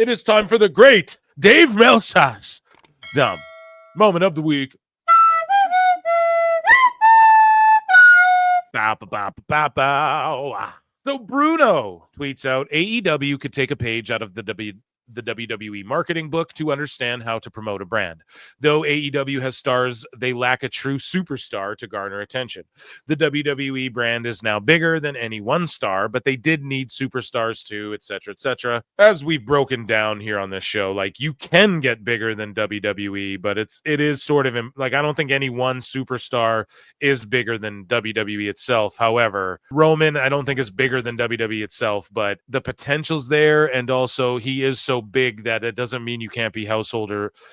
It is time for the great Dave Meltzer's dumb moment of the week. Bow, bow, bow, bow, bow. So Bruno tweets out, AEW could take a page out of the WWE marketing book to understand how to promote a brand. Though AEW has stars, they lack a true superstar to garner attention. The WWE brand is now bigger than any one star, but they did need superstars too, etc., etc. As we've broken down here on this show, like you can get bigger than WWE, but it is sort of like I don't think any one superstar is bigger than WWE itself. However, Roman I don't think is bigger than WWE itself, but the potential's there, and also he is so big that it doesn't mean you can't be household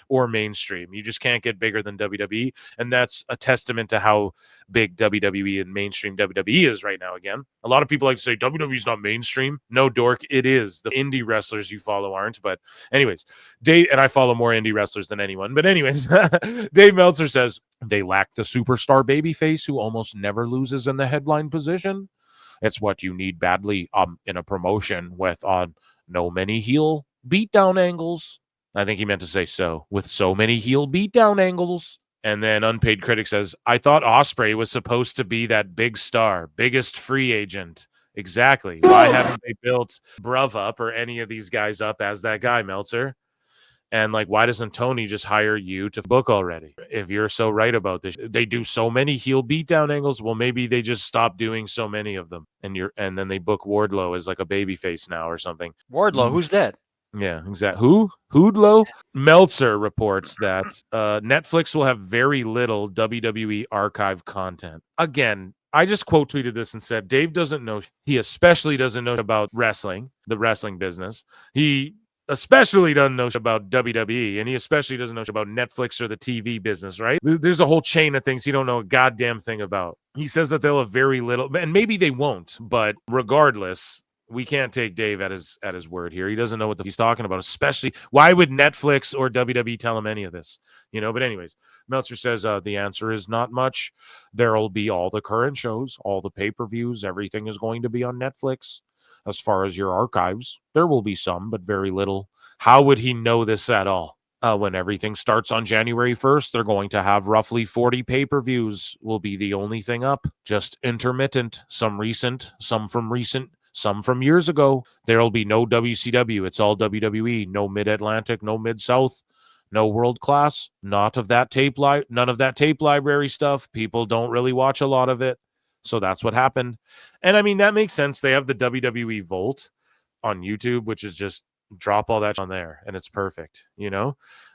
or mainstream. You just can't get bigger than WWE, and that's a testament to how big WWE and mainstream WWE is right now. Again, a lot of people like to say WWE's not mainstream. No, dork, it is. The indie wrestlers you follow aren't, but anyways, Dave, and I follow more indie wrestlers than anyone, but anyways, Dave Meltzer says they lack the superstar babyface who almost never loses in the headline position. It's what you need badly in a promotion with no many heel beatdown angles. I think he meant to say with so many heel beatdown angles. And then Unpaid Critic says, I thought Ospreay was supposed to be that big star, biggest free agent. Exactly. Why haven't they built Bruv up or any of these guys up as that guy, Meltzer? And like, why doesn't Tony just hire you to book already? If you're so right about this, they do so many heel beatdown angles. Well, maybe they just stop doing so many of them, and then they book Wardlow as like a babyface now or something. Wardlow, who's that? Yeah, exactly. Who? Hoodlow? Meltzer reports that Netflix will have very little WWE archive content. Again, I just quote tweeted this and said, Dave doesn't know. He especially doesn't know about wrestling, the wrestling business. He especially doesn't know about WWE, and he especially doesn't know about Netflix or the TV business, right? There's a whole chain of things he don't know a goddamn thing about. He says that they'll have very little, and maybe they won't, but regardless, we can't take Dave at his word here. He doesn't know what he's talking about, especially why would Netflix or WWE tell him any of this? But anyways, Meltzer says the answer is not much. There'll be all the current shows, all the pay-per-views, everything is going to be on Netflix. As far as your archives, there will be some, but very little. How would he know this at all? When everything starts on January 1st, they're going to have roughly 40 pay-per-views will be the only thing up. Just intermittent, some recent, some from years ago. There'll be no WCW. It's all WWE. No Mid-Atlantic, no Mid-South, no World Class. None of that tape library stuff. People don't really watch a lot of it. So that's what happened. And I mean, that makes sense. They have the WWE Vault on YouTube, which is just drop all that on there and it's perfect.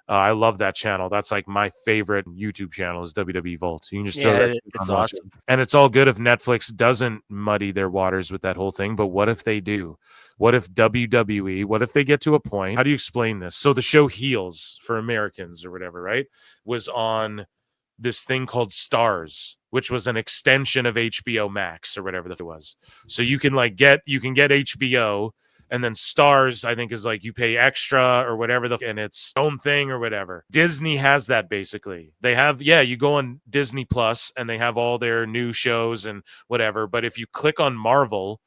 I love that channel. That's like my favorite YouTube channel is WWE Vault. You can just throw that. It's awesome. And it's all good if Netflix doesn't muddy their waters with that whole thing. But what if they do? What if WWE, what if they get to a point? How do you explain this? So the show Heels for Americans or whatever, right, was on this thing called Stars, which was an extension of HBO Max or whatever it was. So you can get HBO, and then Stars, I think, is like you pay extra or whatever, and it's own thing or whatever. Disney has that basically. They have, you go on Disney Plus and they have all their new shows and whatever. But if you click on Marvel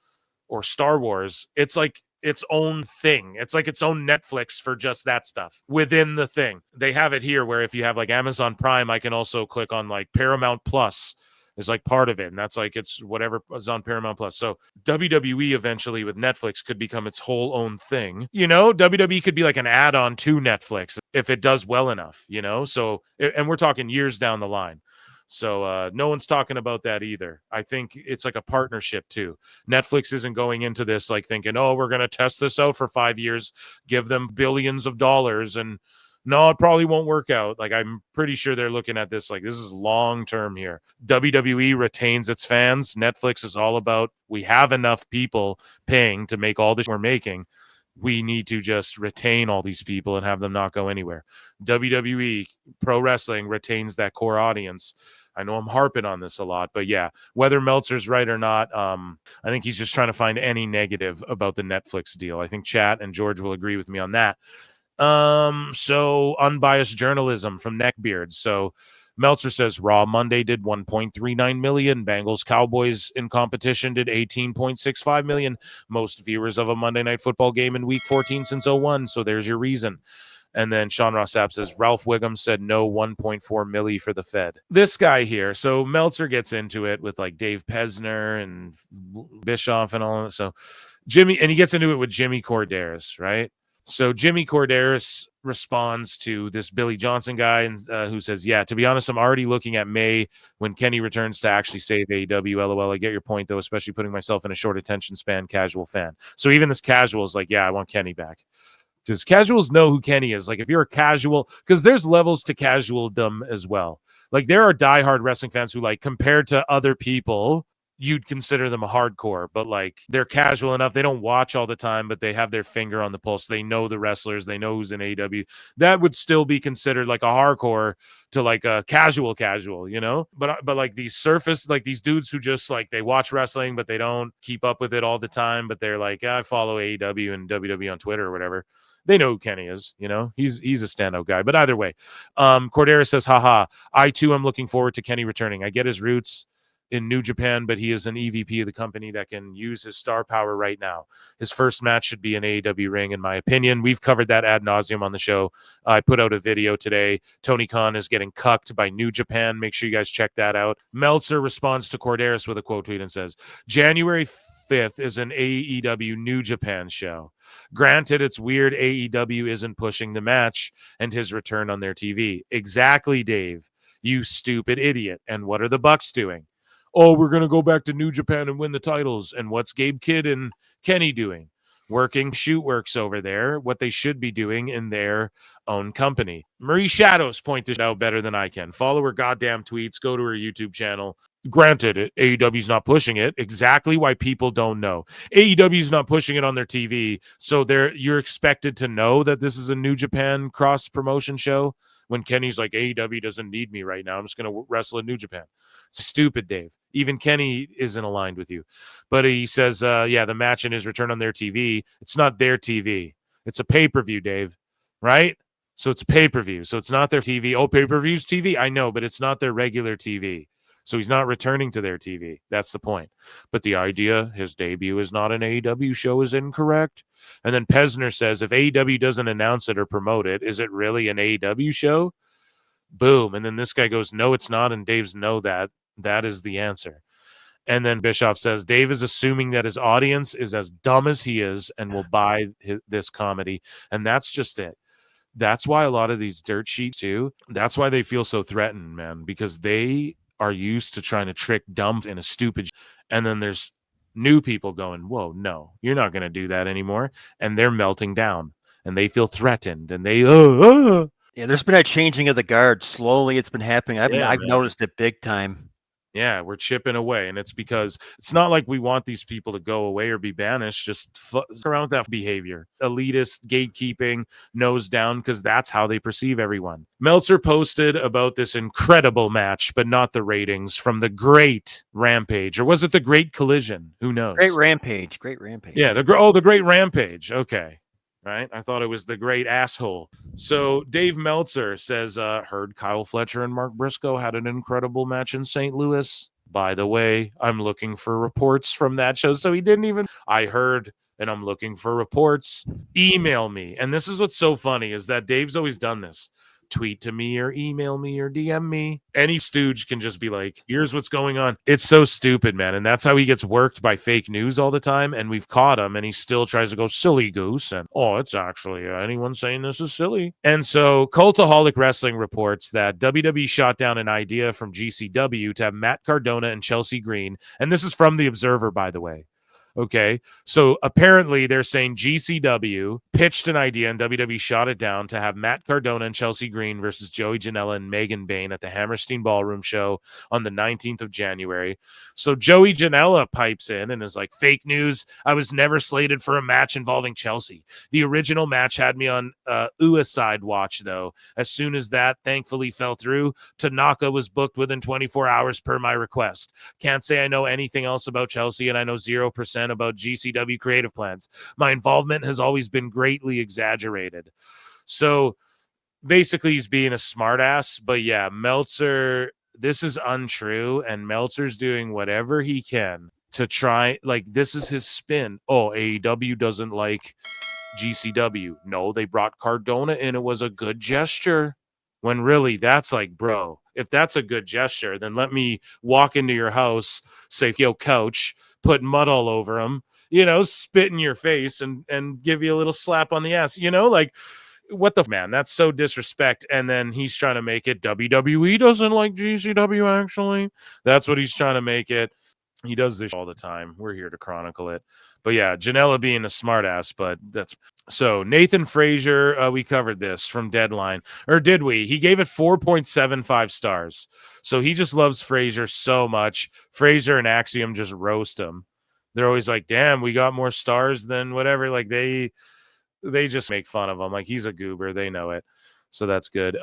or Star Wars, it's like its own thing. It's like its own Netflix for just that stuff within the thing. They have it here where if you have like Amazon Prime, I can also click on like Paramount Plus is like part of it. And that's like, it's whatever is on Paramount Plus. So WWE eventually with Netflix could become its whole own thing. WWE could be like an add-on to Netflix if it does well enough, So, and we're talking years down the line. So no one's talking about that either. I think it's like a partnership too. Netflix isn't going into this like thinking, oh, we're going to test this out for 5 years, give them billions of dollars. And no, it probably won't work out. Like, I'm pretty sure they're looking at this like this is long term here. WWE retains its fans. Netflix is all about we have enough people paying to make all this we're making. We need to just retain all these people and have them not go anywhere. WWE, pro wrestling, retains that core audience. I know I'm harping on this a lot, but yeah, whether Meltzer's right or not, I think he's just trying to find any negative about the Netflix deal. I think Chat and George will agree with me on that. So unbiased journalism from Neckbeard. So Meltzer says Raw Monday did 1.39 million. Bengals Cowboys in competition did 18.65 million. Most viewers of a Monday Night Football game in Week 14 since 01. So there's your reason. And then Sean Ross Sapp says Ralph Wiggum said no 1.4 milli for the Fed. This guy here. So Meltzer gets into it with like Dave Pesner and Bischoff and all that. So Jimmy, and he gets into it with Jimmy Corderas, right? So Jimmy Corderas responds to this Billy Johnson guy and who says, yeah, to be honest, I'm already looking at May when Kenny returns to actually save AEW. LOL. I get your point, though, especially putting myself in a short attention span casual fan. So even this casual is like, yeah, I want Kenny back. Because casuals know who Kenny is. Like if you're a casual, because there's levels to casualdom as well. Like there are diehard wrestling fans who like compared to other people, you'd consider them a hardcore, but like they're casual enough. They don't watch all the time, but they have their finger on the pulse. They know the wrestlers. They know who's in AEW. That would still be considered like a hardcore to like a casual, you know? But like these surface, like these dudes who just like they watch wrestling, but they don't keep up with it all the time. But they're like, I follow AEW and WWE on Twitter or whatever. They know who Kenny is, you know, he's a standout guy. But either way, Cordera says, haha, I too am looking forward to Kenny returning. I get his roots in New Japan, but he is an EVP of the company that can use his star power right now. His first match should be an AEW ring, in my opinion. We've covered that ad nauseum on the show. I put out a video today. Tony Khan is getting cucked by New Japan. Make sure you guys check that out. Meltzer responds to Corderas with a quote tweet and says, January 5th is an AEW New Japan show. Granted, it's weird AEW isn't pushing the match and his return on their TV. Exactly, Dave. You stupid idiot. And what are the Bucks doing? Oh, we're going to go back to New Japan and win the titles. And what's Gabe Kidd and Kenny doing? Working shoot works over there, what they should be doing in their own company. Marie Shadows pointed out better than I can. Follow her goddamn tweets. Go to her YouTube channel. Granted, AEW's not pushing it. Exactly why people don't know. AEW's not pushing it on their TV, so you're expected to know that this is a New Japan cross-promotion show when Kenny's like, AEW doesn't need me right now. I'm just going to wrestle in New Japan. It's stupid, Dave. Even Kenny isn't aligned with you. But he says, yeah, the match and his return on their TV, it's not their TV. It's a pay-per-view, Dave, right? So it's a pay-per-view. So it's not their TV. Oh, pay-per-view's TV. I know, but it's not their regular TV. So he's not returning to their TV. That's the point. But the idea his debut is not an AEW show is incorrect. And then Pesner says, if AEW doesn't announce it or promote it, is it really an AEW show? Boom. And then this guy goes, no, it's not. And Dave's no, that is the answer. And then Bischoff says, Dave is assuming that his audience is as dumb as he is and will buy this comedy. And that's just it. That's why a lot of these dirt sheets too, that's why they feel so threatened, man, because they are used to trying to trick dumb in a stupid. And then there's new people going, whoa, no, you're not going to do that anymore. And they're melting down and they feel threatened and they, Yeah, there's been a changing of the guard. Slowly it's been happening. I've noticed it big time. Yeah, we're chipping away. And it's because it's not like we want these people to go away or be banished. Just around with that behavior. Elitist, gatekeeping, nose down, because that's how they perceive everyone. Meltzer posted about this incredible match, but not the ratings, from the Great Rampage. Or was it the Great Collision? Who knows? Great Rampage. Yeah, the Great Rampage. Okay. Right? I thought it was the Great Asshole. So Dave Meltzer says, heard Kyle Fletcher and Mark Briscoe had an incredible match in St. Louis. By the way, I'm looking for reports from that show. So he didn't even, I heard, and I'm looking for reports. Email me. And this is what's so funny is that Dave's always done this. Tweet to me or email me or DM me. Any stooge can just be like, here's what's going on. It's so stupid, man. And that's how he gets worked by fake news all the time. And we've caught him and he still tries to go silly goose. And, oh, it's actually anyone saying this is silly. And so Cultaholic Wrestling reports that WWE shot down an idea from GCW to have Matt Cardona and Chelsea Green. And this is from The Observer, by the way. Okay, so apparently they're saying GCW pitched an idea and WWE shot it down to have Matt Cardona and Chelsea Green versus Joey Janela and Megan Bayne at the Hammerstein Ballroom show on the 19th of January. So Joey Janela pipes in and is like, fake news. I was never slated for a match involving Chelsea. The original match had me on Uaside watch, though. As soon as that thankfully fell through, Tanaka was booked within 24 hours per my request. Can't say I know anything else about Chelsea, and I know 0% about GCW creative plans. My involvement has always been greatly exaggerated. So basically he's being a smartass. But yeah, Meltzer, this is untrue, and Meltzer's doing whatever he can to try. Like, this is his spin. Oh, AEW doesn't like GCW. No, they brought Cardona in. It was a good gesture. When really, that's like, bro, if that's a good gesture, then let me walk into your house, say, yo, coach, put mud all over him, spit in your face and give you a little slap on the ass, like, what the man? That's so disrespect. And then he's trying to make it WWE doesn't like GCW, actually. That's what he's trying to make it. He does this all the time. We're here to chronicle it. But yeah, Janela being a smartass, but that's so. Nathan Frazier, we covered this from Deadline, or did we? He gave it 4.75 stars. So he just loves Frazier so much. Frazier and Axiom just roast him. They're always like, "Damn, we got more stars than whatever." Like they just make fun of him. Like, he's a goober. They know it. So that's good.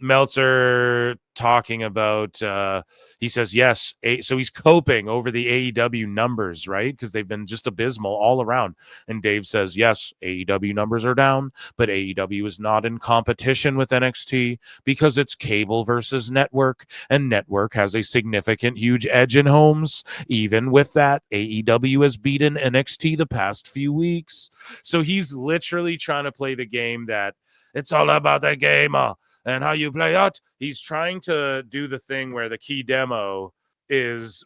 Meltzer talking about, he says, yes. So he's coping over the AEW numbers, right? Because they've been just abysmal all around. And Dave says, yes, AEW numbers are down, but AEW is not in competition with NXT because it's cable versus network, and network has a significant, huge edge in homes. Even with that, AEW has beaten NXT the past few weeks. So he's literally trying to play the game that it's all about the game. And how you play it. He's trying to do the thing where the key demo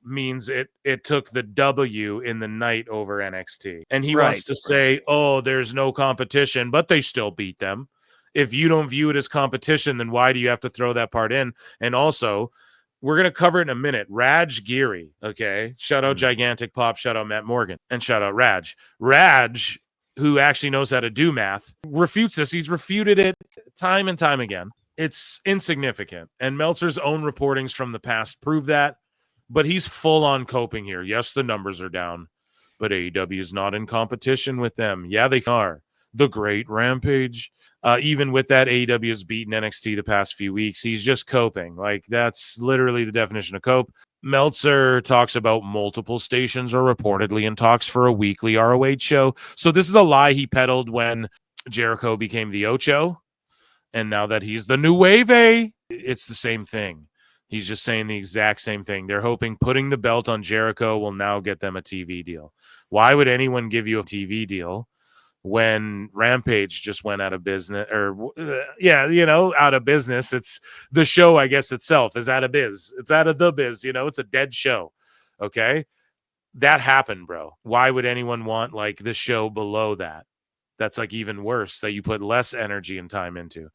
means it took the W in the night over NXT. And he wants to say, oh, there's no competition, but they still beat them. If you don't view it as competition, then why do you have to throw that part in? And also, we're going to cover it in a minute. Raj Giri, okay? Shout out Gigantic Pop, shout out Matt Morgan, and shout out Raj. Raj, who actually knows how to do math, refutes this. He's refuted it time and time again. It's insignificant. And Meltzer's own reportings from the past prove that. But he's full on coping here. Yes, the numbers are down, but AEW is not in competition with them. Yeah, they are. The Great Rampage. Even with that, AEW has beaten NXT the past few weeks. He's just coping. Like, that's literally the definition of cope. Meltzer talks about multiple stations are reportedly in talks for a weekly ROH show. So this is a lie he peddled when Jericho became the Ocho. And now that he's the new wave, it's the same thing. He's just saying the exact same thing. They're hoping putting the belt on Jericho will now get them a TV deal. Why would anyone give you a TV deal when Rampage just went out of business? Or, out of business. It's the show, I guess, itself is out of biz. It's out of the biz. It's a dead show. Okay? That happened, bro. Why would anyone want, like, the show below that? That's like even worse, that you put less energy and time into.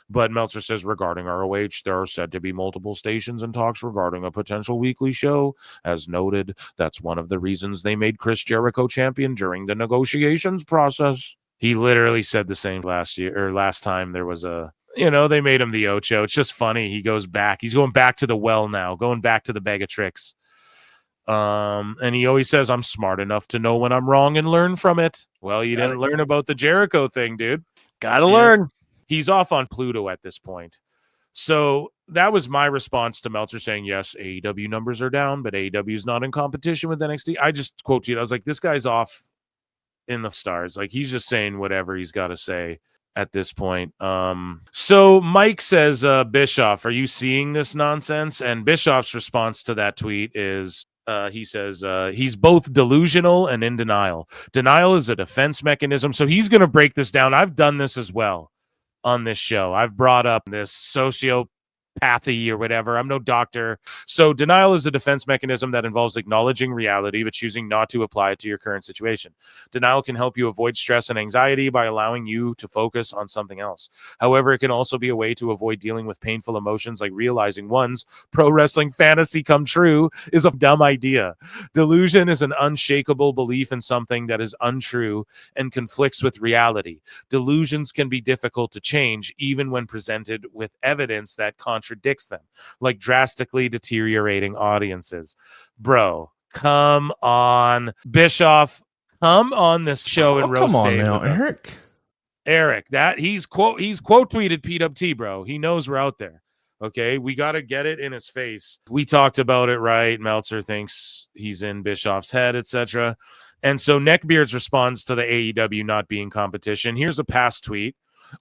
But Meltzer says regarding ROH, there are said to be multiple stations and talks regarding a potential weekly show. As noted, that's one of the reasons they made Chris Jericho champion during the negotiations process. He literally said the same last time there was they made him the Ocho. It's just funny. He goes back. He's going back to the well now, going back to the bag of tricks. And he always says, I'm smart enough to know when I'm wrong and learn from it. Well, you didn't learn about the Jericho thing, dude. Gotta learn. He's off on Pluto at this point. So that was my response to Meltzer saying, yes, AEW numbers are down, but AEW is not in competition with NXT. I just quote you. I was like, this guy's off in the stars. Like, he's just saying whatever he's got to say at this point. So Mike says, Bischoff, are you seeing this nonsense? And Bischoff's response to that tweet is, he says he's both delusional and in denial. Denial is a defense mechanism. So he's going to break this down. I've done this as well on this show. I've brought up this sociopathy or whatever. I'm no doctor. So denial is a defense mechanism that involves acknowledging reality but choosing not to apply it to your current situation. Denial can help you avoid stress and anxiety by allowing you to focus on something else. However, it can also be a way to avoid dealing with painful emotions, like realizing one's pro wrestling fantasy come true is a dumb idea. Delusion is an unshakable belief in something that is untrue and conflicts with reality. Delusions can be difficult to change even when presented with evidence that contradicts them, like drastically deteriorating audiences. Bro, come on. Bischoff, come on this show and roast Dave. Come on now, Eric, that he's quote tweeted PWT, bro. He knows we're out there. Okay, we got to get it in his face. We talked about it, right? Meltzer thinks he's in Bischoff's head, etc. And so Neckbeards responds to the AEW not being competition. Here's a past tweet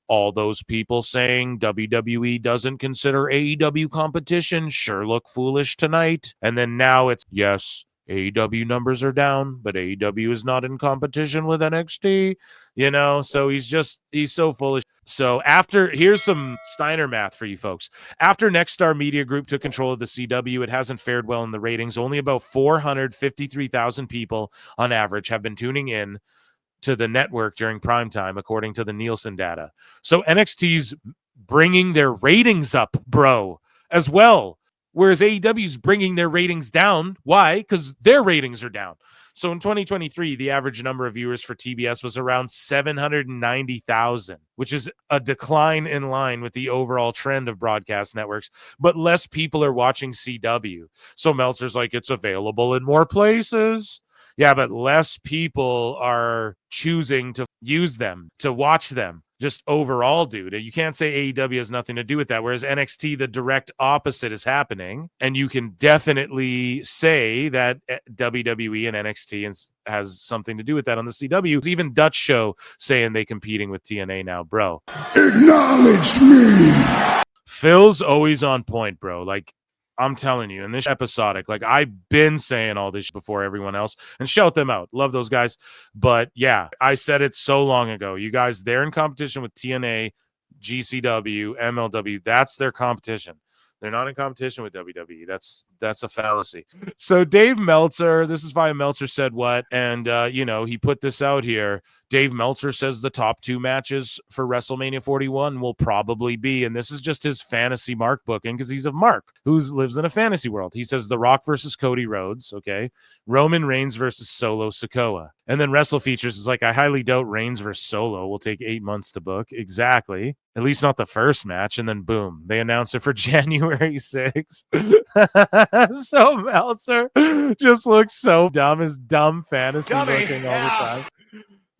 All those people saying WWE doesn't consider AEW competition sure look foolish tonight. And then now it's, yes, AEW numbers are down, but AEW is not in competition with NXT, so he's so foolish. So here's some Steiner math for you folks. After Nexstar Media Group took control of the CW, it hasn't fared well in the ratings. Only about 453,000 people on average have been tuning in to the network during prime time, according to the Nielsen data. So NXT's bringing their ratings up, bro, as well. Whereas AEW's bringing their ratings down. Why? Because their ratings are down. So in 2023, the average number of viewers for TBS was around 790,000, which is a decline in line with the overall trend of broadcast networks, but less people are watching CW. So Meltzer's like, it's available in more places. Yeah, but less people are choosing to use them, to watch them. Just overall, dude. You can't say AEW has nothing to do with that, whereas NXT, the direct opposite is happening. And you can definitely say that WWE and NXT has something to do with that on the CW. Even Dutch Show saying they competing with TNA now, bro. Acknowledge me. Phil's always on point, bro. Like, I'm telling you, in this episodic, like I've been saying all this before everyone else, and shout them out. Love those guys. But yeah, I said it so long ago. You guys, they're in competition with TNA, GCW, MLW. That's their competition. They're not in competition with WWE. That's a fallacy. So Dave Meltzer, this is why Meltzer said what, and he put this out here. Dave Meltzer says the top 2 matches for WrestleMania 41 will probably be, and this is just his fantasy Mark booking because he's a Mark who lives in a fantasy world. He says The Rock versus Cody Rhodes, okay, Roman Reigns versus Solo Sikoa, and then Wrestle Features is like, I highly doubt Reigns versus Solo will take 8 months to book. Exactly. At least not the first match, and then boom, they announce it for January 6th. So Meltzer just looks so dumb, his dumb fantasy booking all the time.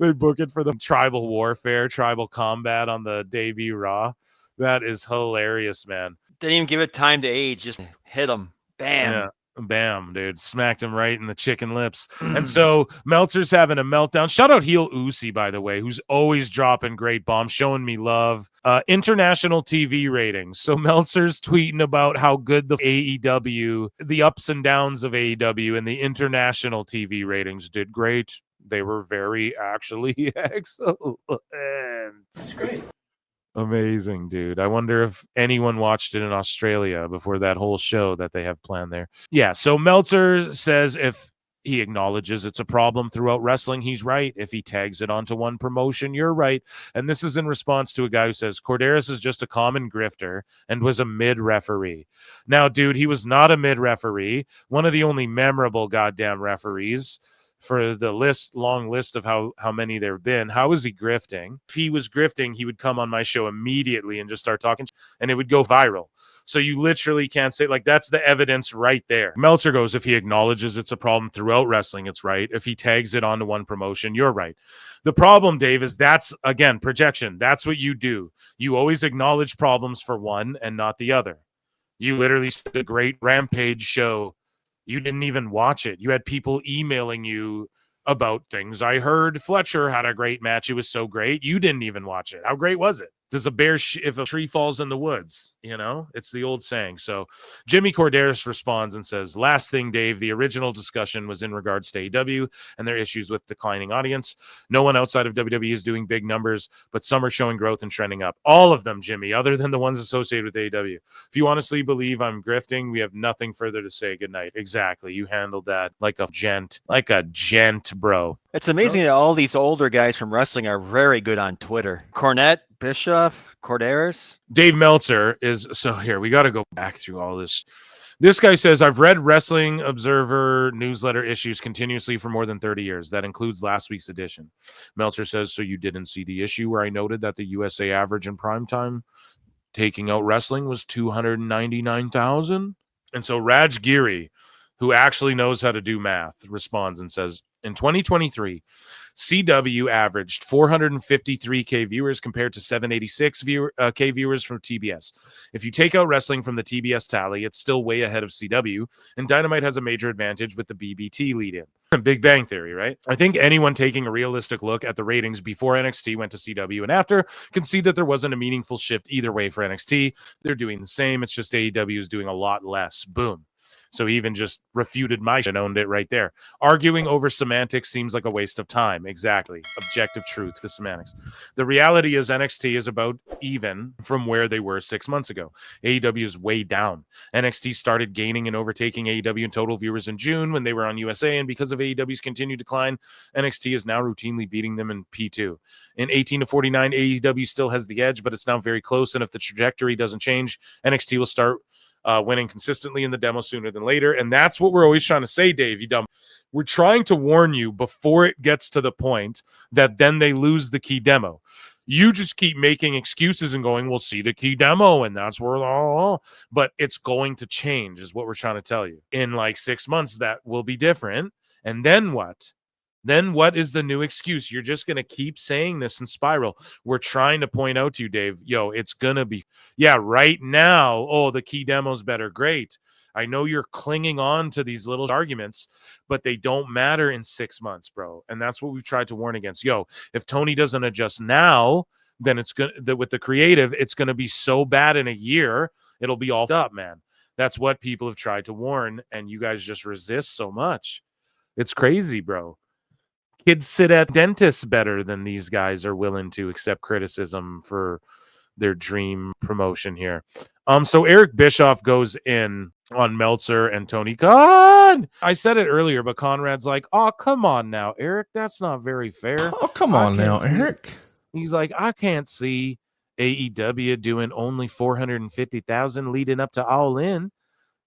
They book it for the tribal warfare, tribal combat on the debut Raw. That is hilarious, man. Didn't even give it time to age. Just hit him. Bam. Yeah. Bam, dude. Smacked him right in the chicken lips. And so Meltzer's having a meltdown. Shout out Heel Uzi, by the way, who's always dropping great bombs, showing me love. International TV ratings. So Meltzer's tweeting about how good the AEW, the ups and downs of AEW and the international TV ratings did great. They were very actually excellent. That's great. Amazing, dude. I wonder if anyone watched it in Australia before that whole show that they have planned there. Yeah, so Meltzer says if he acknowledges it's a problem throughout wrestling, he's right. If he tags it onto one promotion, you're right. And this is in response to a guy who says Corderas is just a common grifter and was a mid-referee. Now, dude, he was not a mid-referee. One of the only memorable goddamn referees for the long list of how many there have been. How is he grifting? If he was grifting, he would come on my show immediately and just start talking, and it would go viral. So you literally can't say, like, that's the evidence right there. Meltzer goes, if he acknowledges it's a problem throughout wrestling, it's right. If he tags it onto one promotion, you're right. The problem, Dave, is that's, again, projection. That's what you do. You always acknowledge problems for one and not the other. You literally said a great Rampage show. You didn't even watch it. You had people emailing you about things. I heard Fletcher had a great match. It was so great. You didn't even watch it. How great was it? Does a bear if a tree falls in the woods? It's the old saying. So Jimmy Corderas responds and says, last thing, Dave, the original discussion was in regards to AEW and their issues with declining audience. No one outside of WWE is doing big numbers, but some are showing growth and trending up. All of them, Jimmy, other than the ones associated with AEW. If you honestly believe I'm grifting, we have nothing further to say. Good night. Exactly. You handled that like a gent, bro. It's amazing that all these older guys from wrestling are very good on Twitter. Cornette, Bischoff, Corderas. Dave Meltzer is, so here, we got to go back through all this. This guy says, I've read Wrestling Observer newsletter issues continuously for more than 30 years. That includes last week's edition. Meltzer says, so you didn't see the issue where I noted that the USA average in primetime taking out wrestling was 299,000? And so Raj Giri, who actually knows how to do math, responds and says, in 2023, CW averaged 453K viewers compared to 786K viewers from TBS. If you take out wrestling from the TBS tally, it's still way ahead of CW, and Dynamite has a major advantage with the BBT lead-in. Big Bang Theory, right? I think anyone taking a realistic look at the ratings before NXT went to CW and after can see that there wasn't a meaningful shift either way for NXT. They're doing the same. It's just AEW is doing a lot less. Boom. So he even just refuted my shit and owned it right there. Arguing over semantics seems like a waste of time. Exactly. Objective truth, the semantics. The reality is NXT is about even from where they were 6 months ago. AEW is way down. NXT started gaining and overtaking AEW in total viewers in June when they were on USA, and because of AEW's continued decline, NXT is now routinely beating them in P2. In 18 to 49, AEW still has the edge, but it's now very close, and if the trajectory doesn't change, NXT will start winning consistently in the demo sooner than later. And that's what we're always trying to say, Dave, you dumb. We're trying to warn you before it gets to the point that then they lose the key demo. You just keep making excuses and going, we'll see the key demo, and that's where but it's going to change is what we're trying to tell you. In like 6 months, that will be different. And then what? Then what is the new excuse? You're just going to keep saying this and spiral. We're trying to point out to you, Dave, it's going to be, right now, the key demo's better. Great. I know you're clinging on to these little arguments, but they don't matter in 6 months, bro. And that's what we've tried to warn against. If Tony doesn't adjust now, then it's going to, with the creative, it's going to be so bad in a year, it'll be all up, man. That's what people have tried to warn, and you guys just resist so much. It's crazy, bro. Kids sit at dentists better than these guys are willing to accept criticism for their dream promotion here. So Eric Bischoff goes in on Meltzer and Tony Khan. I said it earlier, but Conrad's like, oh, come on now, Eric. That's not very fair. Oh, come on now, Eric. He's like, I can't see AEW doing only 450,000 leading up to All In.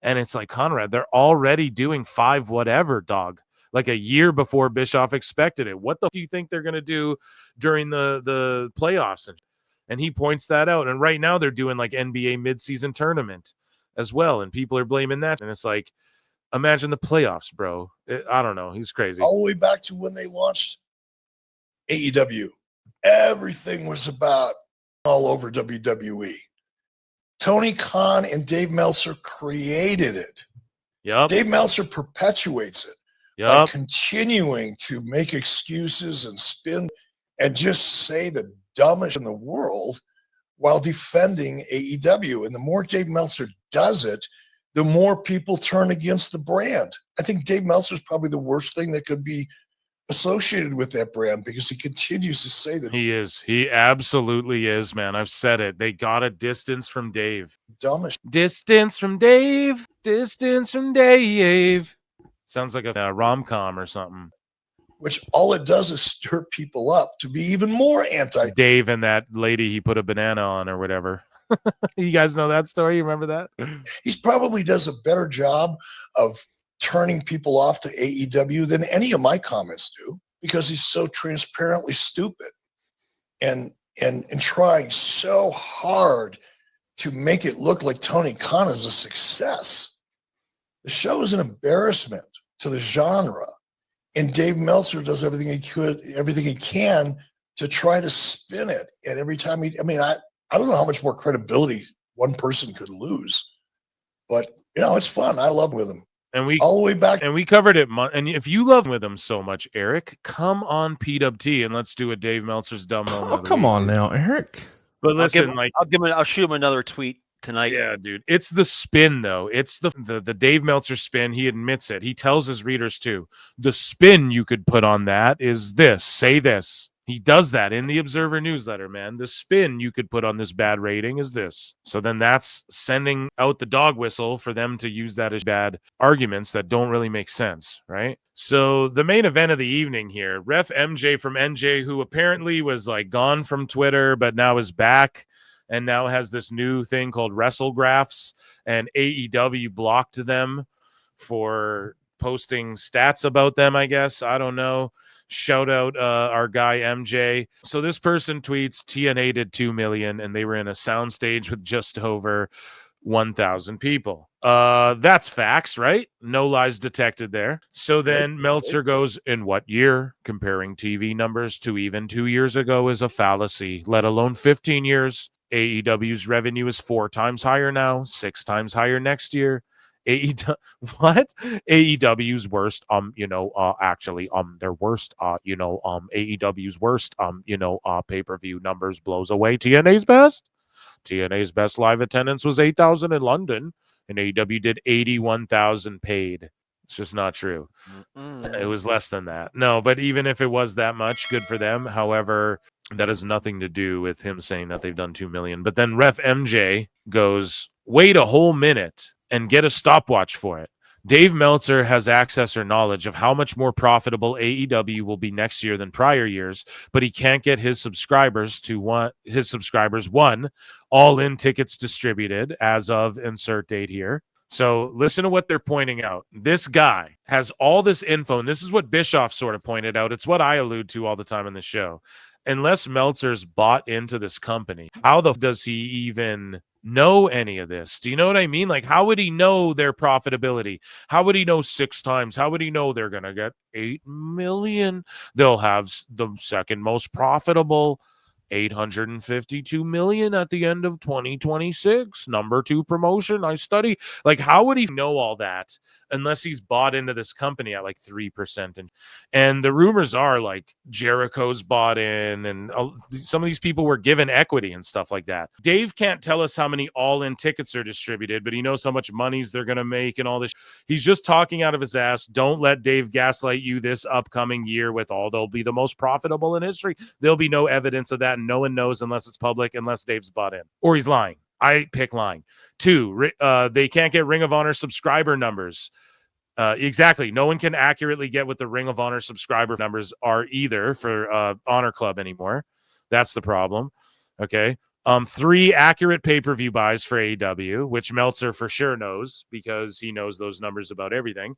And it's like, Conrad, they're already doing 5 whatever, dog. Like a year before Bischoff expected it. What the do you think they're going to do during the playoffs? And he points that out. And right now they're doing like NBA midseason tournament as well. And people are blaming that. And it's like, imagine the playoffs, bro. I don't know. He's crazy. All the way back to when they launched AEW. Everything was about all over WWE. Tony Khan and Dave Meltzer created it. Yep. Dave Meltzer perpetuates it. By continuing to make excuses and spin and just say the dumbest in the world while defending AEW. And the more Dave Meltzer does it, the more people turn against the brand. I think Dave Meltzer is probably the worst thing that could be associated with that brand because he continues to say that. He is. He absolutely is, man. I've said it. They got a distance from Dave. Dumbest. Distance from Dave. Distance from Dave. Sounds like a rom-com or something. Which all it does is stir people up to be even more anti. Dave and that lady he put a banana on or whatever. You guys know that story? You remember that? He probably does a better job of turning people off to AEW than any of my comments do because he's so transparently stupid and trying so hard to make it look like Tony Khan is a success. The show is an embarrassment to the genre, and Dave Meltzer does everything he can to try to spin it. And every time I don't know how much more credibility one person could lose, but it's fun. I love with him. And we all the way back, and we covered it. And if you love with him so much, Eric, come on PWT and let's do a Dave Meltzer's dumb moment. Oh, come on now, Eric. But listen, I'll shoot him another tweet tonight. Yeah, dude. It's the spin, though. It's the Dave Meltzer spin. He admits it. He tells his readers, too. The spin you could put on that is this. Say this. He does that in the Observer newsletter, man. The spin you could put on this bad rating is this. So then that's sending out the dog whistle for them to use that as bad arguments that don't really make sense, right? So the main event of the evening here, Ref MJ from NJ, who apparently was like gone from Twitter, but now is back. And now has this new thing called WrestleGraphs, and AEW blocked them for posting stats about them, I guess. I don't know. Shout out our guy MJ. So this person tweets, TNA did 2 million, and they were in a soundstage with just over 1,000 people. That's facts, right? No lies detected there. So then Meltzer goes, in what year? Comparing TV numbers to even 2 years ago is a fallacy, let alone 15 years. AEW's revenue is 4 times higher now, 6 times higher next year. What? AEW's worst, their worst, AEW's worst, pay-per-view numbers blows away TNA's best. TNA's best live attendance was 8,000 in London, and AEW did 81,000 paid. It's just not true. It was less than that. No, but even if it was that much, good for them. However, that has nothing to do with him saying that they've done 2 million. But then Ref MJ goes, wait a whole minute and get a stopwatch for it. Dave Meltzer has access or knowledge of how much more profitable AEW will be next year than prior years, but he can't get his subscribers all-in tickets distributed as of insert date here. So listen to what they're pointing out. This guy has all this info, and this is what Bischoff sort of pointed out. It's what I allude to all the time in the show. Unless Meltzer's bought into this company, how does he even know any of this? Do you know what I mean? Like, how would he know their profitability? How would he know 6 times? How would he know they're going to get 8 million? They'll have the second most profitable, 852 million at the end of 2026. Number 2 promotion. I study. Like, how would he know all that unless he's bought into this company at like 3%? And the rumors are like Jericho's bought in, and some of these people were given equity and stuff like that. Dave can't tell us how many all-in tickets are distributed, but he knows how much monies they're going to make and all this. He's just talking out of his ass. Don't let Dave gaslight you this upcoming year with they'll be the most profitable in history. There'll be no evidence of that. No one knows unless it's public, unless Dave's bought in or he's lying. I pick lying. 2, they can't get Ring of Honor subscriber numbers. Exactly. No one can accurately get what the Ring of Honor subscriber numbers are either for Honor Club anymore. That's the problem. Okay. 3 accurate pay-per-view buys for AEW, which Meltzer for sure knows because he knows those numbers about everything.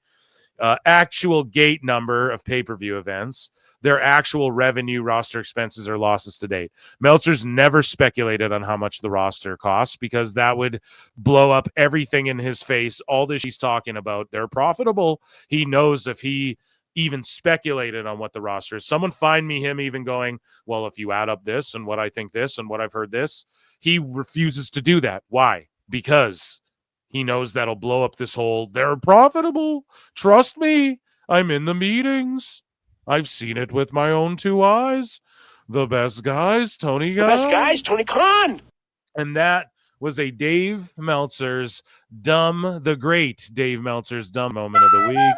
Actual gate number of pay-per-view events, their actual revenue, roster expenses, or losses to date. Meltzer's never speculated on how much the roster costs because that would blow up everything in his face. All this he's talking about, they're profitable. He knows if he even speculated on what the roster is. Someone find me him even going, well, if you add up this and what I think this and what I've heard this. He refuses to do that. Why? Because he knows that'll blow up this whole, they're profitable. Trust me. I'm in the meetings. I've seen it with my own 2 eyes. The best guys, Tony Khan. And that was a Dave Meltzer's the great Dave Meltzer's dumb moment of the week.